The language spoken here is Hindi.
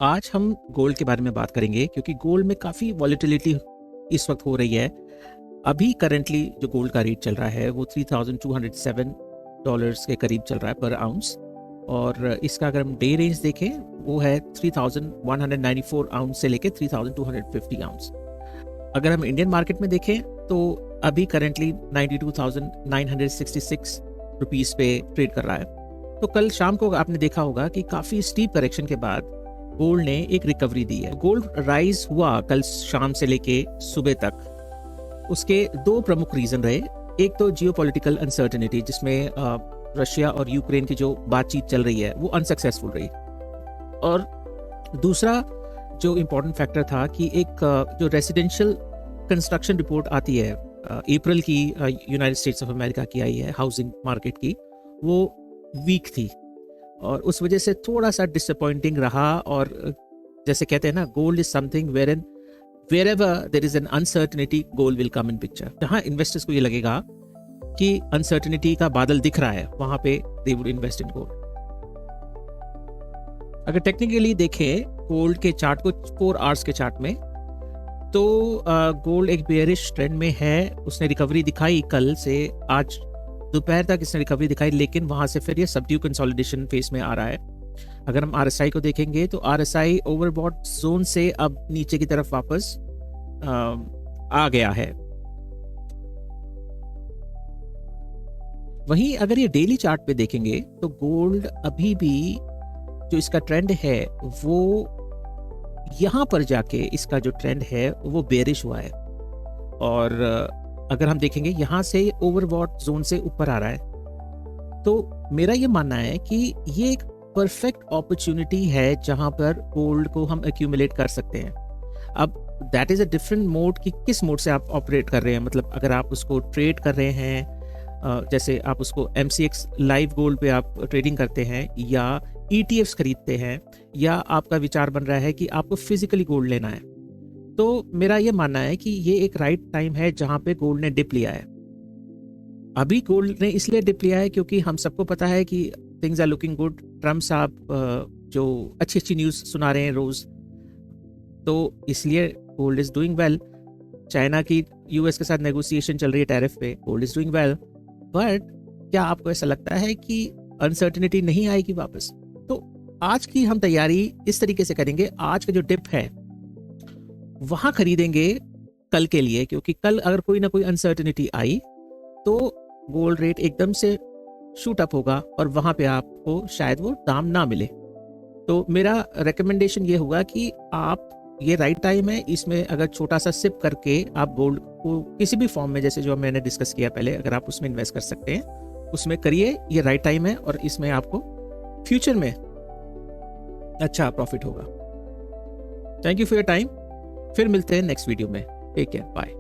आज हम गोल्ड के बारे में बात करेंगे क्योंकि गोल्ड में काफ़ी वॉलेटिलिटी इस वक्त हो रही है। अभी करंटली जो गोल्ड का रेट चल रहा है वो $3,207 के करीब चल रहा है पर आउंस, और इसका अगर हम डे रेंज देखें वो है 3,194 आउंस से लेके 3,250 आउंस। अगर हम इंडियन मार्केट में देखें तो अभी करंटली 92,966 रुपीज़ पे ट्रेड कर रहा है। तो कल शाम को आपने देखा होगा कि काफ़ी स्टीप करेक्शन के बाद गोल्ड ने एक रिकवरी दी है। गोल्ड राइज हुआ कल शाम से लेके सुबह तक। उसके दो प्रमुख रीजन रहे। एक तो जियोपॉलिटिकल अनसर्टेनिटी, जिसमें रशिया और यूक्रेन की जो बातचीत चल रही है वो अनसक्सेसफुल रही, और दूसरा जो इम्पोर्टेंट फैक्टर था कि एक जो रेसिडेंशियल कंस्ट्रक्शन रिपोर्ट आती है अप्रैल की, यूनाइटेड स्टेट्स ऑफ अमेरिका की आई है, हाउसिंग मार्केट की, वो वीक थी और उस वजह से थोड़ा सा डिसअपॉइंटिंग रहा। और जैसे कहते हैं ना, gold is something where wherever there is an uncertainty gold will come in picture. जहां इन्वेस्टर्स को ये लगेगा कि अनसर्टेनिटी का बादल दिख रहा है, वहां पे they would invest in gold. अगर टेक्निकली देखें गोल्ड के चार्ट को 4 आवर्स के चार्ट में, तो गोल्ड एक बेयरिश ट्रेंड में है। उसने रिकवरी दिखाई कल से, आज दोपहर तक इसने रिकवरी दिखाई, लेकिन वहां से फिर ये सबड्यू कंसोलिडेशन फेज में आ रहा है। अगर हम आरएसआई को देखेंगे तो आरएसआई ओवरबॉट जोन से अब नीचे की तरफ वापस आ गया है। वहीं अगर ये डेली चार्ट पे देखेंगे तो गोल्ड अभी भी जो इसका ट्रेंड है वो यहां पर जाके इसका जो ट्रेंड है वो बेरिश हुआ है, और अगर हम देखेंगे यहाँ से ओवरबॉट जोन से ऊपर आ रहा है। तो मेरा ये मानना है कि ये एक परफेक्ट अपॉर्चुनिटी है जहां पर गोल्ड को हम एक्यूमुलेट कर सकते हैं। अब that is a different mode कि किस मोड से आप ऑपरेट कर रहे हैं। मतलब अगर आप उसको ट्रेड कर रहे हैं, जैसे आप उसको MCX लाइव गोल्ड पे आप ट्रेडिंग करते हैं, या ETFs खरीदते हैं, या आपका विचार बन रहा है कि आपको फिजिकली गोल्ड लेना है, तो मेरा ये मानना है कि ये एक राइट टाइम है जहां पे गोल्ड ने डिप लिया है। अभी गोल्ड ने इसलिए डिप लिया है क्योंकि हम सबको पता है कि things are looking good. Trump साहब जो अच्छी अच्छी न्यूज़ सुना रहे हैं रोज, तो इसलिए gold is doing well. China की US के साथ नेगोशिएशन चल रही है टैरिफ पे, gold is doing well. But क्या आपको ऐसा लगता है कि अनसर्टेनिटी नहीं आएगी वापस? तो आज की हम तैयारी इस तरीके से करेंगे, आज का जो डिप है वहां खरीदेंगे कल के लिए, क्योंकि कल अगर कोई ना कोई अनसर्टेनिटी आई तो गोल्ड रेट एकदम से शूट अप होगा और वहां पे आपको शायद वो दाम ना मिले। तो मेरा रिकमेंडेशन ये होगा कि आप, ये राइट टाइम है, इसमें अगर छोटा सा सिप करके आप गोल्ड को किसी भी फॉर्म में, जैसे जो मैंने डिस्कस किया पहले, अगर आप उसमें इन्वेस्ट कर सकते हैं उसमें करिए। ये राइट टाइम है और इसमें आपको फ्यूचर में अच्छा प्रॉफिट होगा। Thank you for your time. फिर मिलते हैं नेक्स्ट वीडियो में। Take care, bye.